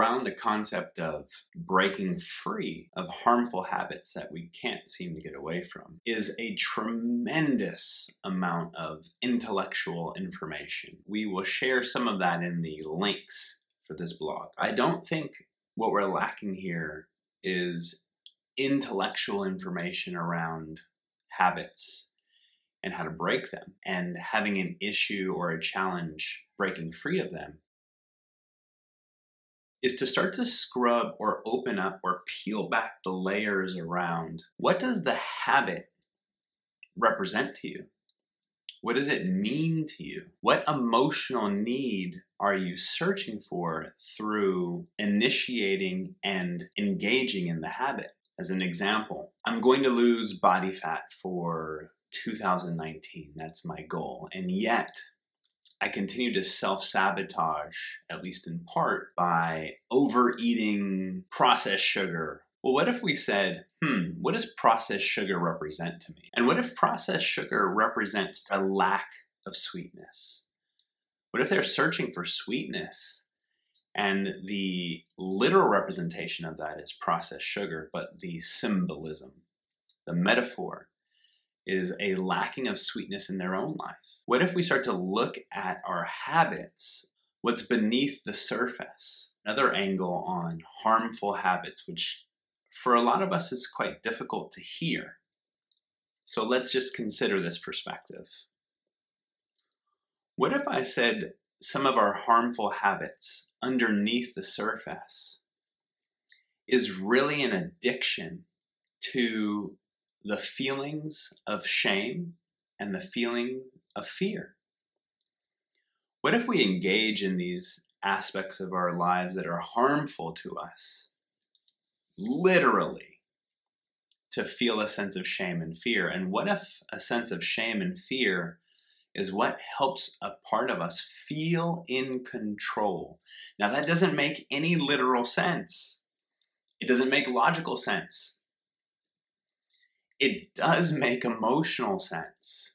around the concept of breaking free of harmful habits that we can't seem to get away from is a tremendous amount of intellectual information. We will share some of that in the links for this blog. I don't think what we're lacking here is intellectual information around habits and how to break them and having an issue or a challenge breaking free of them, is to start to scrub or open up or peel back the layers around what does the habit represent to you? What does it mean to you? What emotional need are you searching for through initiating and engaging in the habit? As an example, I'm going to lose body fat for 2019. That's my goal. And yet, I continue to self-sabotage, at least in part, by overeating processed sugar. Well, what if we said, what does processed sugar represent to me? And what if processed sugar represents a lack of sweetness? What if they're searching for sweetness and the literal representation of that is processed sugar, but the symbolism, the metaphor, is a lacking of sweetness in their own life? What if we start to look at our habits, what's beneath the surface? Another angle on harmful habits, which for a lot of us is quite difficult to hear. So let's just consider this perspective. What if I said some of our harmful habits underneath the surface is really an addiction to the feelings of shame and the feeling of fear? What if we engage in these aspects of our lives that are harmful to us, literally, to feel a sense of shame and fear? And what if a sense of shame and fear is what helps a part of us feel in control? Now, that doesn't make any literal sense. It doesn't make logical sense. It does make emotional sense.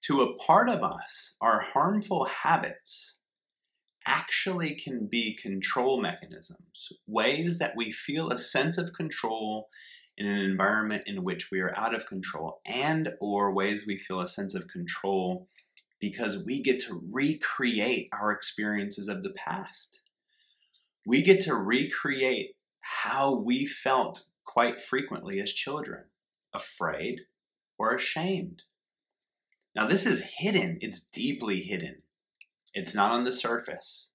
To a part of us, our harmful habits actually can be control mechanisms, ways that we feel a sense of control in an environment in which we are out of control, and or ways we feel a sense of control because we get to recreate our experiences of the past. We get to recreate how we felt quite frequently as children, afraid or ashamed. Now, this is hidden. It's deeply hidden. It's not on the surface.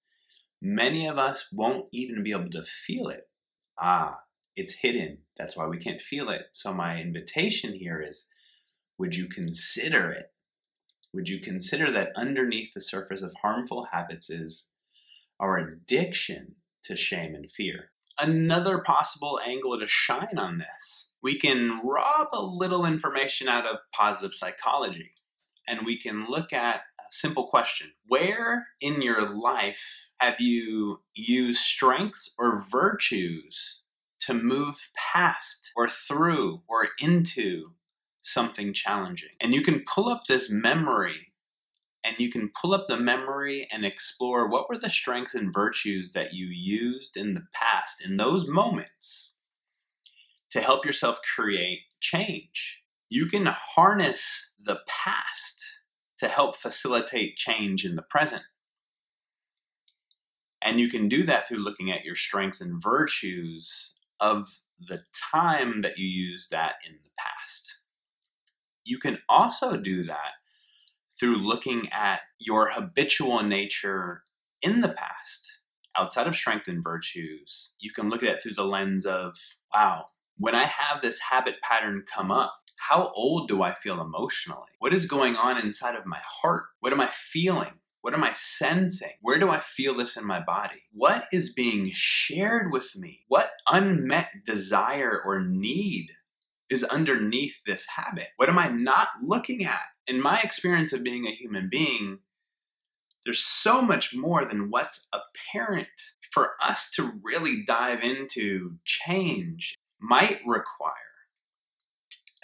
Many of us won't even be able to feel it. It's hidden. That's why we can't feel it. So my invitation here is, would you consider it? Would you consider that underneath the surface of harmful habits is our addiction to shame and fear? Another possible angle to shine on this, we can rob a little information out of positive psychology, and we can look at a simple question. Where in your life have you used strengths or virtues to move past or through or into something challenging? And you can pull up this memory, and you can pull up the memory and explore what were the strengths and virtues that you used in the past, in those moments, to help yourself create change. You can harness the past to help facilitate change in the present. And you can do that through looking at your strengths and virtues of the time that you used that in the past. You can also do that through looking at your habitual nature in the past. Outside of strength and virtues, you can look at it through the lens of, wow, when I have this habit pattern come up, how old do I feel emotionally? What is going on inside of my heart? What am I feeling? What am I sensing? Where do I feel this in my body? What is being shared with me? What unmet desire or need is underneath this habit? What am I not looking at? In my experience of being a human being, there's so much more than what's apparent. For us to really dive into change might require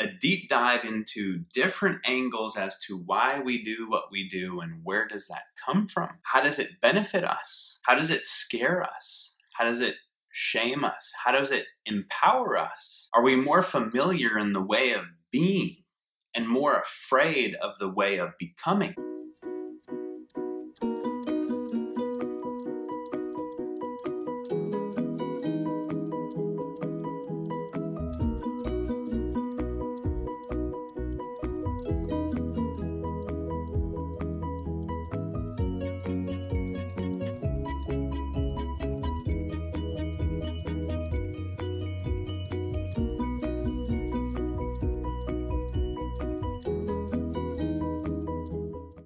a deep dive into different angles as to why we do what we do and where does that come from? How does it benefit us? How does it scare us? How does it shame us? How does it empower us? Are we more familiar in the way of being and more afraid of the way of becoming?